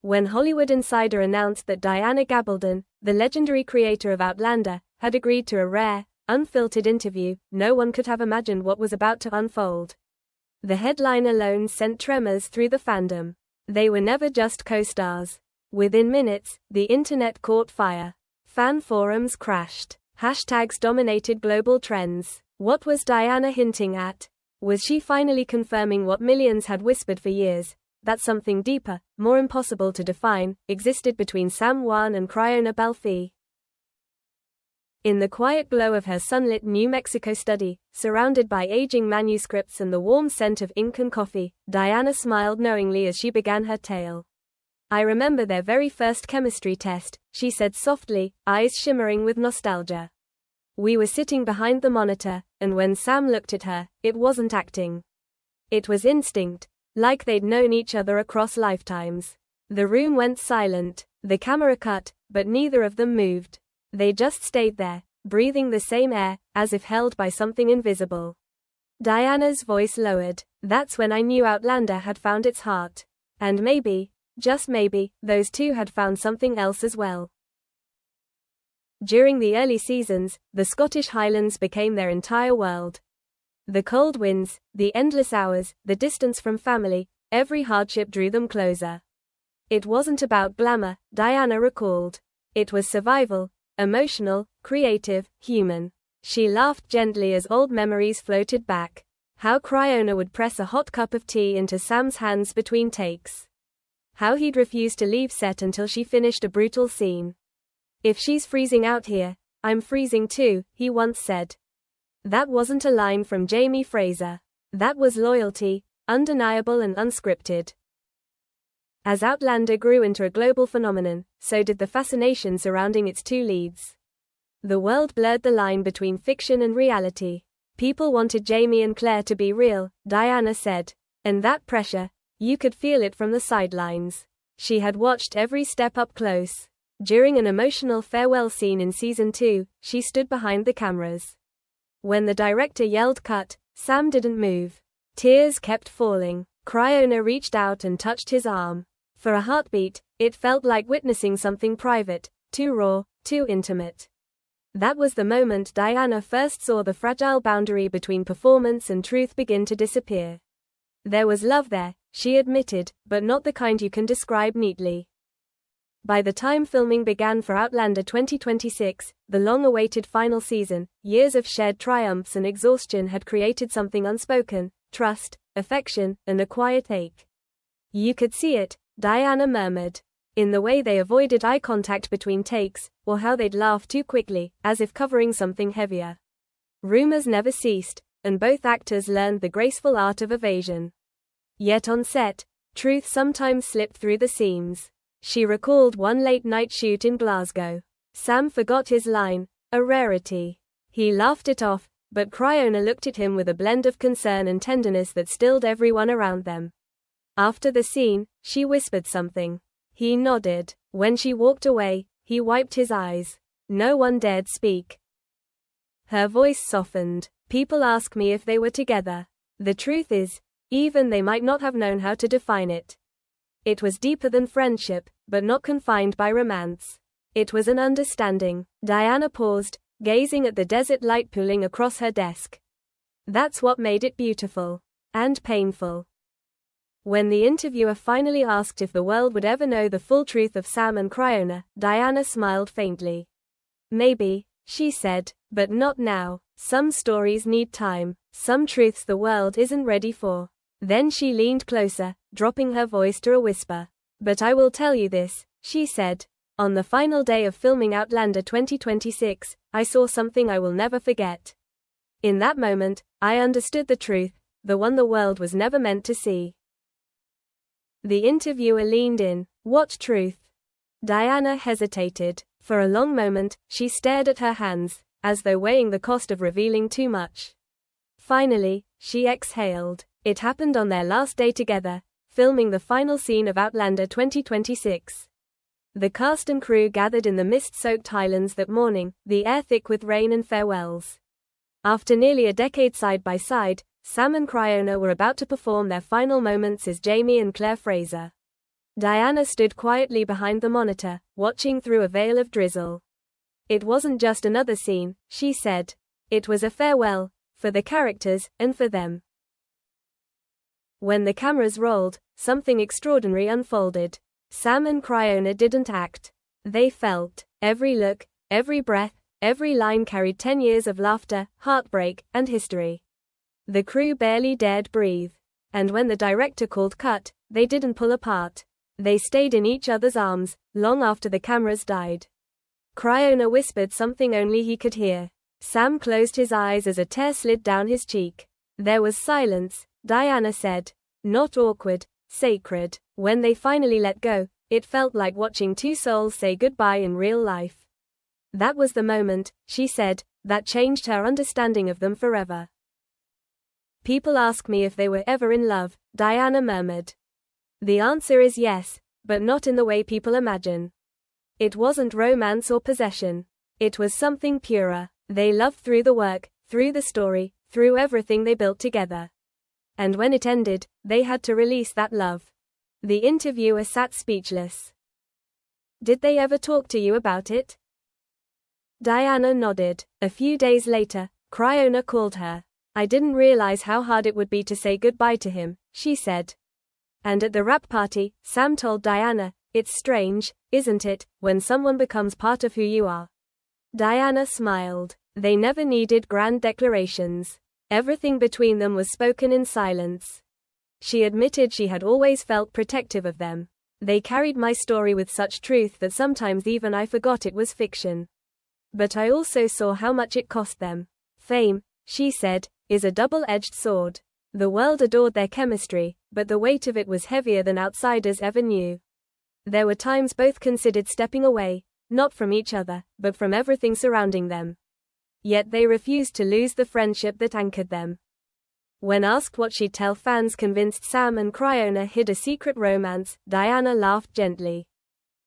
When Hollywood Insider announced that Diana Gabaldon, the legendary creator of Outlander, had agreed to a rare, unfiltered interview, no one could have imagined what was about to unfold. The headline alone sent tremors through the fandom. They were never just co-stars. Within minutes, the internet caught fire. Fan forums crashed. Hashtags dominated global trends. What was Diana hinting at? Was she finally confirming what millions had whispered for years? That something deeper, more impossible to define, existed between Sam and Caitriona Balfe. In the quiet glow of her sunlit New Mexico study, surrounded by aging manuscripts and the warm scent of ink and coffee, Diana smiled knowingly as she began her tale. "I remember their very first chemistry test," she said softly, eyes shimmering with nostalgia. "We were sitting behind the monitor, and when Sam looked at her, it wasn't acting. It was instinct, like they'd known each other across lifetimes." The room went silent. The camera cut, but neither of them moved. They just stayed there, breathing the same air, as if held by something invisible. Diana's voice lowered. "That's when I knew Outlander had found its heart. And maybe, just maybe, those two had found something else as well." During the early seasons, the Scottish Highlands became their entire world. The cold winds, the endless hours, the distance from family, every hardship drew them closer. It wasn't about glamour, Diana recalled. It was survival, emotional, creative, human. She laughed gently as old memories floated back. How Caitriona would press a hot cup of tea into Sam's hands between takes. How he'd refuse to leave set until she finished a brutal scene. "If she's freezing out here, I'm freezing too," he once said. That wasn't a line from Jamie Fraser. That was loyalty, undeniable and unscripted. As Outlander grew into a global phenomenon, so did the fascination surrounding its two leads. The world blurred the line between fiction and reality. People wanted Jamie and Claire to be real, Diana said. And that pressure, you could feel it from the sidelines. She had watched every step up close. During an emotional farewell scene in season 2, she stood behind the cameras. When the director yelled cut, Sam didn't move. Tears kept falling. Caitriona reached out and touched his arm. For a heartbeat, it felt like witnessing something private, too raw, too intimate. That was the moment Diana first saw the fragile boundary between performance and truth begin to disappear. There was love there, she admitted, but not the kind you can describe neatly. By the time filming began for Outlander 2026, the long-awaited final season, years of shared triumphs and exhaustion had created something unspoken: trust, affection, and a quiet ache. "You could see it," Diana murmured. In the way they avoided eye contact between takes, or how they'd laugh too quickly, as if covering something heavier. Rumors never ceased, and both actors learned the graceful art of evasion. Yet on set, truth sometimes slipped through the seams. She recalled one late-night shoot in Glasgow. Sam forgot his line, a rarity. He laughed it off, but Caitriona looked at him with a blend of concern and tenderness that stilled everyone around them. After the scene, she whispered something. He nodded. When she walked away, he wiped his eyes. No one dared speak. Her voice softened. "People ask me if they were together. The truth is, even they might not have known how to define it. It was deeper than friendship, but not confined by romance. It was an understanding." Diana paused, gazing at the desert light pooling across her desk. That's what made it beautiful. And painful. When the interviewer finally asked if the world would ever know the full truth of Sam and Caitriona, Diana smiled faintly. "Maybe," she said, "but not now. Some stories need time. Some truths the world isn't ready for." Then she leaned closer, dropping her voice to a whisper. "But I will tell you this," she said. "On the final day of filming Outlander 2026, I saw something I will never forget. In that moment, I understood the truth, the one the world was never meant to see." The interviewer leaned in. "What truth?" Diana hesitated. For a long moment, she stared at her hands, as though weighing the cost of revealing too much. Finally, she exhaled. It happened on their last day together, filming the final scene of Outlander 2026. The cast and crew gathered in the mist-soaked Highlands that morning, the air thick with rain and farewells. After nearly a decade side by side, Sam and Caitriona were about to perform their final moments as Jamie and Claire Fraser. Diana stood quietly behind the monitor, watching through a veil of drizzle. It wasn't just another scene, she said. It was a farewell, for the characters, and for them. When the cameras rolled, something extraordinary unfolded. Sam and Caitriona didn't act. They felt. Every look, every breath, every line carried 10 years of laughter, heartbreak, and history. The crew barely dared breathe. And when the director called cut, they didn't pull apart. They stayed in each other's arms, long after the cameras died. Caitriona whispered something only he could hear. Sam closed his eyes as a tear slid down his cheek. There was silence, Diana said. Not awkward, sacred. When they finally let go, it felt like watching two souls say goodbye in real life. That was the moment, she said, that changed her understanding of them forever. People ask me if they were ever in love, Diana murmured. The answer is yes, but not in the way people imagine. It wasn't romance or possession. It was something purer. They loved through the work, through the story, through everything they built together. And when it ended, they had to release that love. The interviewer sat speechless. Did they ever talk to you about it? Diana nodded. A few days later, Caitriona called her. I didn't realize how hard it would be to say goodbye to him, she said. And at the wrap party, Sam told Diana, it's strange, isn't it, when someone becomes part of who you are. Diana smiled. They never needed grand declarations. Everything between them was spoken in silence. She admitted she had always felt protective of them. They carried my story with such truth that sometimes even I forgot it was fiction. But I also saw how much it cost them. Fame, she said, is a double-edged sword. The world adored their chemistry, but the weight of it was heavier than outsiders ever knew. There were times both considered stepping away, not from each other, but from everything surrounding them. Yet they refused to lose the friendship that anchored them. When asked what she'd tell fans convinced Sam and Caitriona hid a secret romance, Diana laughed gently.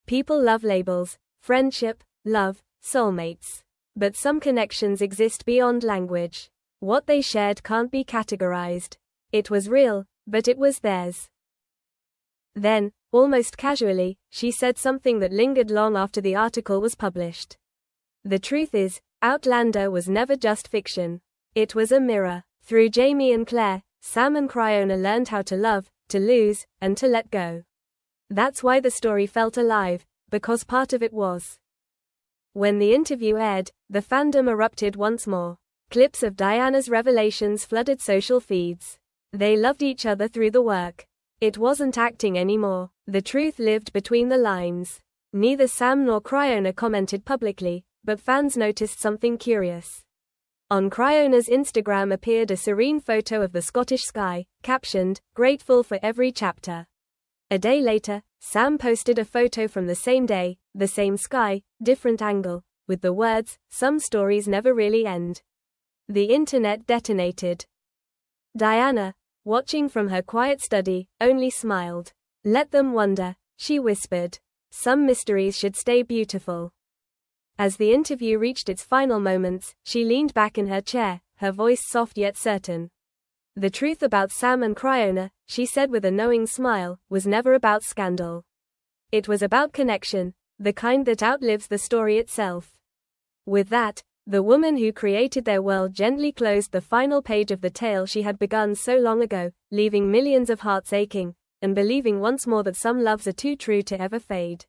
People love labels, friendship, love, soulmates. But some connections exist beyond language. What they shared can't be categorized. It was real, but it was theirs. Then, almost casually, she said something that lingered long after the article was published. The truth is, Outlander was never just fiction. It was a mirror. Through Jamie and Claire, Sam and Caitriona learned how to love, to lose, and to let go. That's why the story felt alive, because part of it was. When the interview aired, the fandom erupted once more. Clips of Diana's revelations flooded social feeds. They loved each other through the work. It wasn't acting anymore. The truth lived between the lines. Neither Sam nor Caitriona commented publicly, but fans noticed something curious. On Caitriona's Instagram appeared a serene photo of the Scottish sky, captioned, "Grateful for every chapter." A day later, Sam posted a photo from the same day, the same sky, different angle, with the words, "Some stories never really end." The internet detonated. Diana, watching from her quiet study, only smiled. "Let them wonder," she whispered. "Some mysteries should stay beautiful." As the interview reached its final moments, she leaned back in her chair, her voice soft yet certain. "The truth about Sam and Caitriona," she said with a knowing smile, "was never about scandal. It was about connection, the kind that outlives the story itself." With that, the woman who created their world gently closed the final page of the tale she had begun so long ago, leaving millions of hearts aching, and believing once more that some loves are too true to ever fade.